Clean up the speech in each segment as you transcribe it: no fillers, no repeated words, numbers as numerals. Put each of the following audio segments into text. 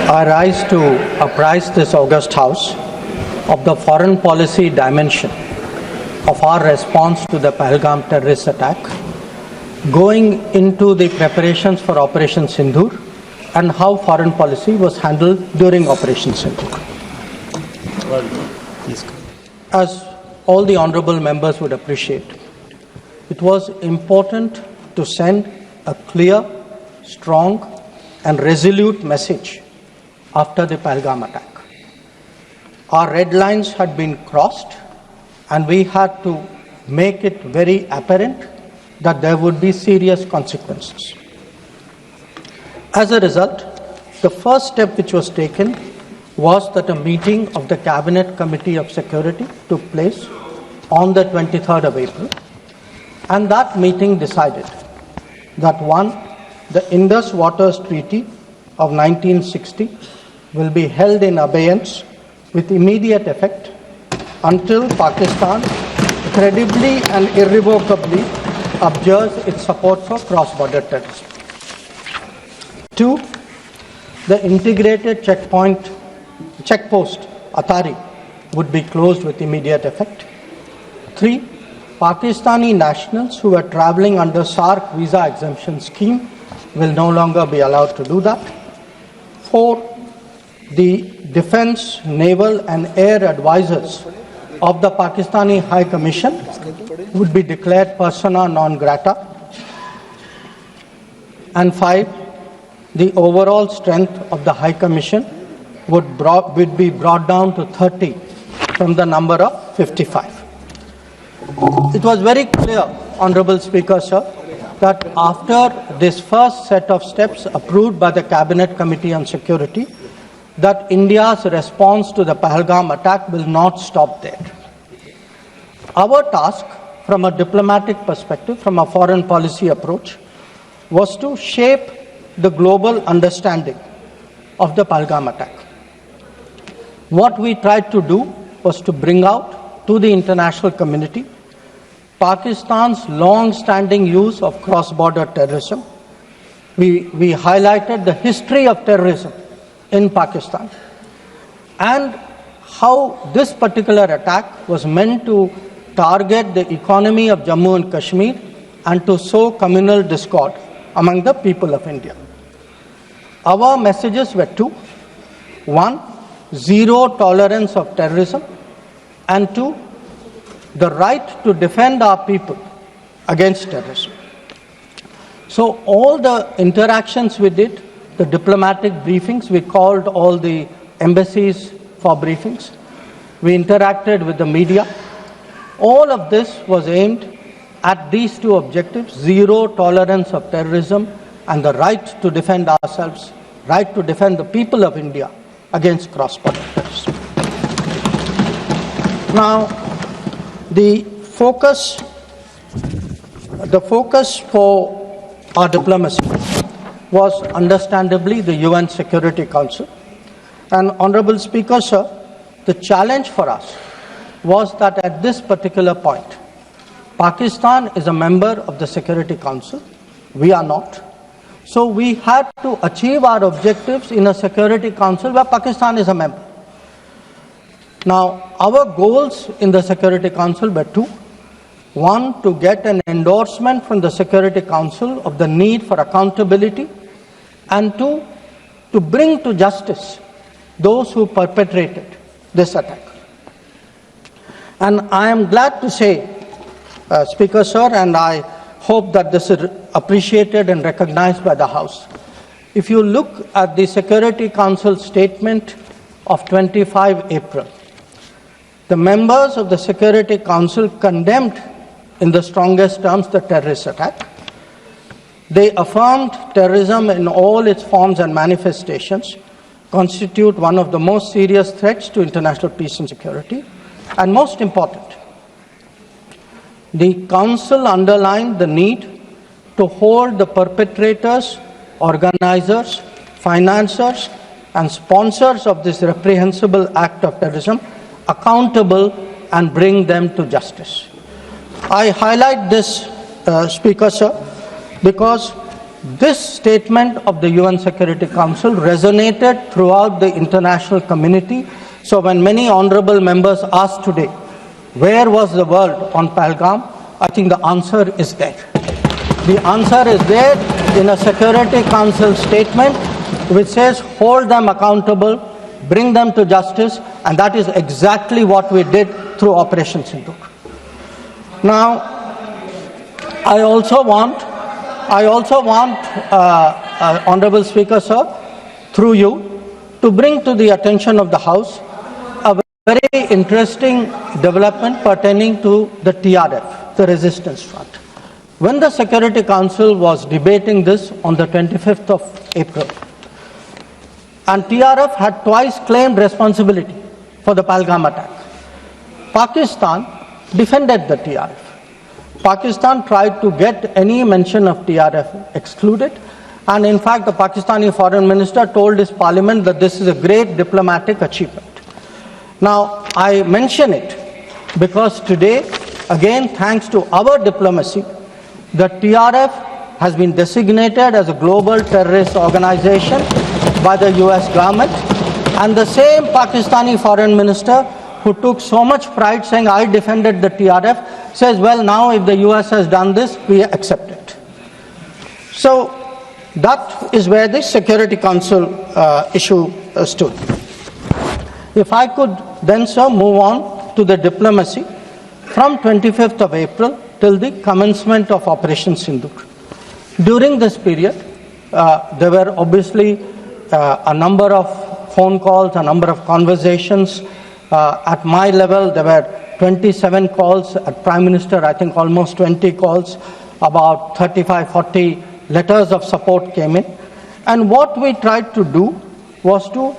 I rise to apprise this august House of the foreign policy dimension of our response to the Pahalgam terrorist attack, going into the preparations for Operation Sindoor and how foreign policy was handled during Operation Sindoor. As all the honorable members would appreciate, it was important to send a clear, strong and resolute message after the Pahalgam attack. Our red lines had been crossed and we had to make it very apparent that there would be serious consequences. As a result, the first step which was taken was that a meeting of the Cabinet Committee of Security took place on the 23rd of April, and that meeting decided that one, the Indus Waters Treaty of 1960 will be held in abeyance with immediate effect until Pakistan credibly and irrevocably abjures its support for cross-border terrorism. 2. The integrated checkpost Atari would be closed with immediate effect. 3. Pakistani nationals who are travelling under SAARC visa exemption scheme will no longer be allowed to do that. 4. The defence, naval and air advisors of the Pakistani High Commission would be declared persona non grata. And 5. The overall strength of the High Commission would be brought down to 30 from the number of 55. It was very clear, Honourable Speaker, sir, that after this first set of steps approved by the Cabinet Committee on Security, that India's response to the Pahalgam attack will not stop there. Our task, from a diplomatic perspective, from a foreign policy approach, was to shape the global understanding of the Pahalgam attack. What we tried to do was to bring out to the international community Pakistan's long-standing use of cross-border terrorism. We highlighted the history of terrorism in Pakistan and how this particular attack was meant to target the economy of Jammu and Kashmir and to sow communal discord among the people of India. Our messages were two. One, zero tolerance of terrorism, and two, the right to defend our people against terrorism. So all the interactions we did, the diplomatic briefings, we called all the embassies for briefings, we interacted with the media. All of this was aimed at these two objectives: zero tolerance of terrorism and the right to defend ourselves, right to defend the people of India against cross-border terrorism. Now, the focus for our diplomacy was understandably the UN Security Council. And Honourable Speaker, sir, the challenge for us was that at this particular point, Pakistan is a member of the Security Council. We are not. So we had to achieve our objectives in a Security Council where Pakistan is a member. Now, our goals in the Security Council were two. One, to get an endorsement from the Security Council of the need for accountability, and two, to bring to justice those who perpetrated this attack. And I am glad to say, Speaker, sir, and I hope that this is appreciated and recognized by the House. If you look at the Security Council statement of 25 April, the members of the Security Council condemned in the strongest terms the terrorist attack. They affirmed terrorism in all its forms and manifestations constitute one of the most serious threats to international peace and security. And most important, the Council underlined the need to hold the perpetrators, organizers, financiers, and sponsors of this reprehensible act of terrorism accountable and bring them to justice. I highlight this, Speaker, sir, because This statement of the UN Security Council resonated throughout the international community. So when many honorable members asked today, where was the world on Pahalgam? I think the answer is there. The answer is there in a Security Council statement which says hold them accountable, bring them to justice, and that is exactly what we did through Operation Sindoor. Now, I also want, Honorable Speaker, sir, through you, to bring to the attention of the House a very interesting development pertaining to the TRF, the Resistance Front. When the Security Council was debating this on the 25th of April, and TRF had twice claimed responsibility for the Pahalgam attack, Pakistan defended the TRF. Pakistan tried to get any mention of TRF excluded, and in fact the Pakistani foreign minister told his parliament that this is a great diplomatic achievement. Now, I mention it because today, again thanks to our diplomacy, the TRF has been designated as a global terrorist organization by the US government, and the same Pakistani foreign minister who took so much pride saying I defended the TRF says, well, now if the US has done this, we accept it. So that is where the Security Council issue stood. If I could then, sir, move on to the diplomacy from 25th of April till the commencement of Operation Sindoor. During this period, there were obviously a number of phone calls, a number of conversations. At my level, there were 27 calls. At Prime Minister, I think almost 20 calls. About 35, 40 letters of support came in. And what we tried to do was to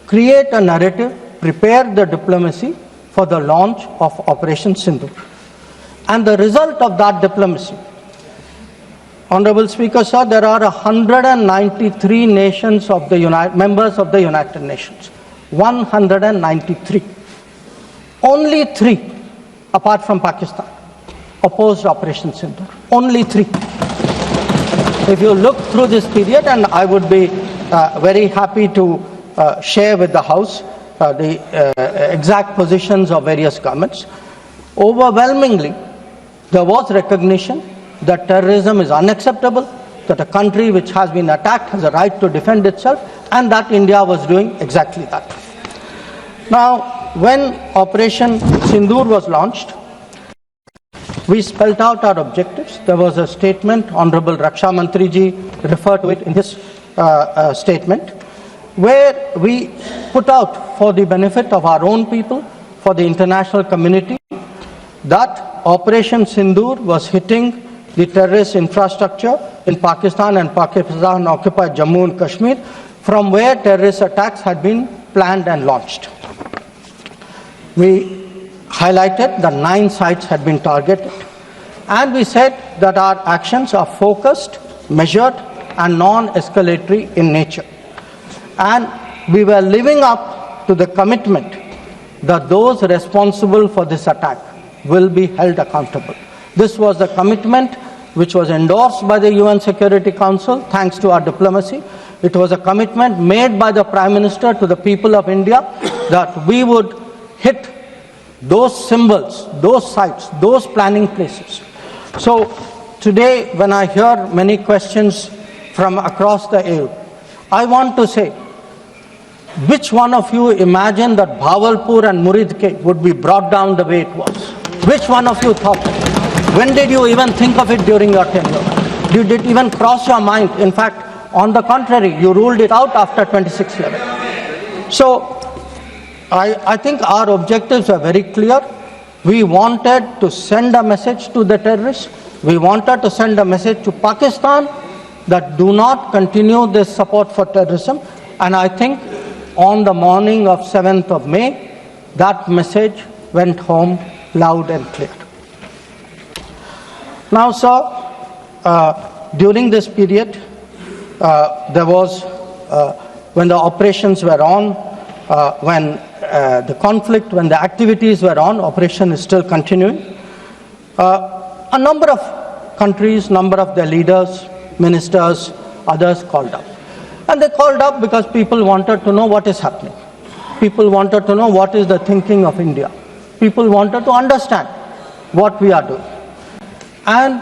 create a narrative, prepare the diplomacy for the launch of Operation Sindoor. And the result of that diplomacy, Honorable Speaker, sir, there are 193 nations of the members of the United Nations. 193. Only 3, apart from Pakistan, opposed Operation Sindoor. Only 3. If you look through this period, and I would be very happy to share with the House the exact positions of various governments, overwhelmingly, there was recognition that terrorism is unacceptable, that a country which has been attacked has a right to defend itself, and that India was doing exactly that. Now, when Operation Sindoor was launched, we spelled out our objectives. There was a statement, Honorable Raksha Mantri ji referred to it in his statement, where we put out for the benefit of our own people, for the international community, that Operation Sindoor was hitting the terrorist infrastructure in Pakistan and Pakistan-occupied Jammu and Kashmir, from where terrorist attacks had been planned and launched. We highlighted that 9 sites had been targeted, and we said that our actions are focused, measured, and non-escalatory in nature. And we were living up to the commitment that those responsible for this attack will be held accountable. This was the commitment which was endorsed by the UN Security Council, thanks to our diplomacy. It was a commitment made by the Prime Minister to the people of India that we would hit those symbols, those sites, those planning places. So today, when I hear many questions from across the aisle, I want to say, which one of you imagined that Bhavalpur and Muridke would be brought down the way it was? Which one of you thought? When did you even think of it during your tenure? Did it even cross your mind? In fact, on the contrary, you ruled it out after 26/11. So, I think our objectives are very clear. We wanted to send a message to the terrorists. We wanted to send a message to Pakistan that do not continue this support for terrorism. And I think on the morning of 7th of May, that message went home loud and clear. Now, sir, during this period, there was, when the operations were on, when the conflict, when the activities were on, operation is still continuing. A number of countries, number of their leaders ministers, others called up. And they called up because people wanted to know what is happening. People wanted to know what is the thinking of India. People wanted to understand what we are doing. And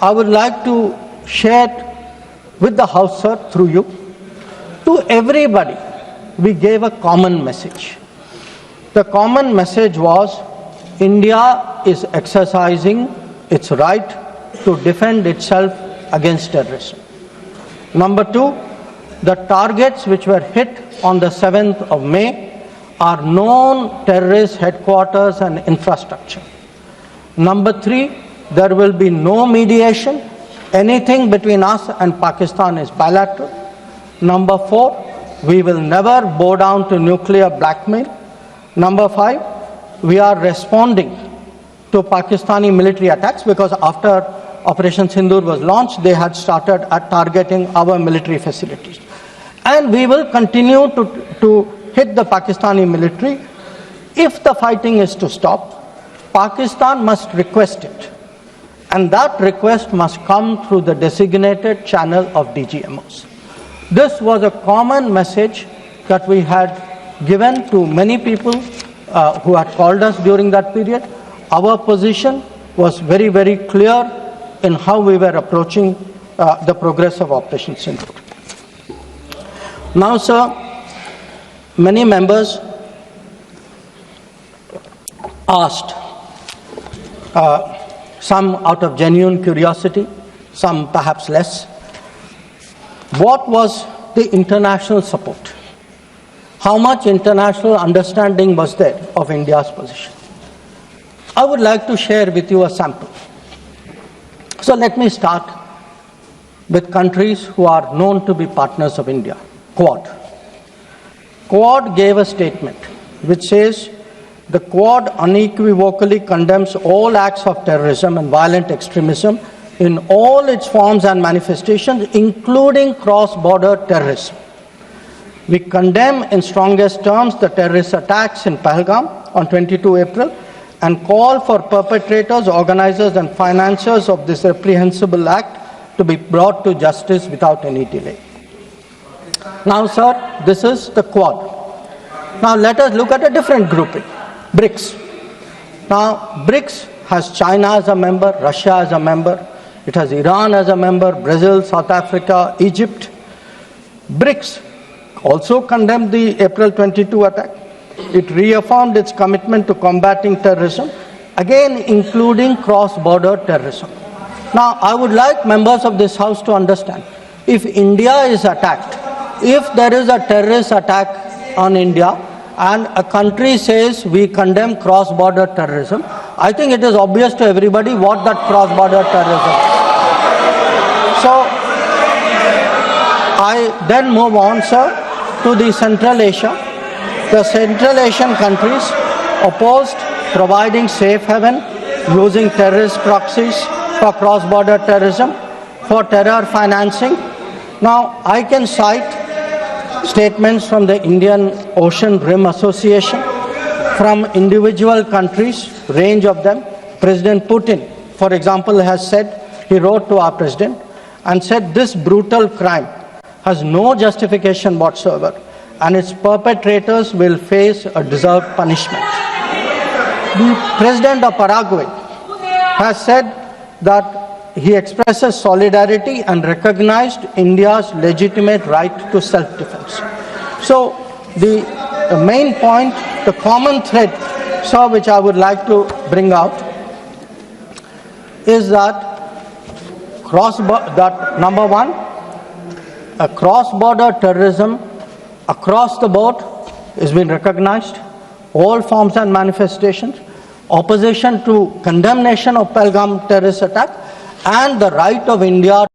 I would like to share with the House, sir, through you, to everybody, we gave a common message. The common message was India is exercising its right to defend itself against terrorism. Number two, the targets which were hit on the 7th of May are known terrorist headquarters and infrastructure. Number three, there will be no mediation. Anything between us and Pakistan is bilateral. Number four, we will never bow down to nuclear blackmail. Number five, we are responding to Pakistani military attacks because after Operation Sindoor was launched, they had started targeting our military facilities. And we will continue to hit the Pakistani military. If the fighting is to stop, Pakistan must request it. And that request must come through the designated channel of DGMOs. This was a common message that we had given to many people who had called us during that period. Our position was very, very clear in how we were approaching the progress of Operation Sindoor. Now, sir, many members asked, some out of genuine curiosity, some perhaps less, what was the international support? How much international understanding was there of India's position? I would like to share with you a sample. So let me start with countries who are known to be partners of India. Quad. Quad gave a statement which says, the Quad unequivocally condemns all acts of terrorism and violent extremism in all its forms and manifestations, including cross-border terrorism. We condemn in strongest terms the terrorist attacks in Pahalgam on 22 April and call for perpetrators, organizers and financiers of this reprehensible act to be brought to justice without any delay. Now, sir, this is the Quad. Now, let us look at a different grouping, BRICS. Now, BRICS has China as a member, Russia as a member, it has Iran as a member, Brazil, South Africa, Egypt. BRICS also condemned the April 22 attack. It reaffirmed its commitment to combating terrorism, again including cross-border terrorism. Now, I would like members of this House to understand, if India is attacked, if there is a terrorist attack on India and a country says we condemn cross-border terrorism, I think it is obvious to everybody what that cross-border terrorism is. So, I then move on, sir, to the Central Asia. The Central Asian countries opposed providing safe haven using terrorist proxies for cross-border terrorism, for terror financing. Now, I can cite statements from the Indian Ocean Rim Association, from individual countries, range of them. President Putin, for example, has said, he wrote to our president and said this brutal crime has no justification whatsoever and its perpetrators will face a deserved punishment. The president of Paraguay has said that he expresses solidarity and recognized India's legitimate right to self-defense. So the main point, the common thread, sir, which I would like to bring out is that number one, a cross-border terrorism across the board has been recognized, all forms and manifestations, opposition to condemnation of Pahalgam terrorist attack, and the right of India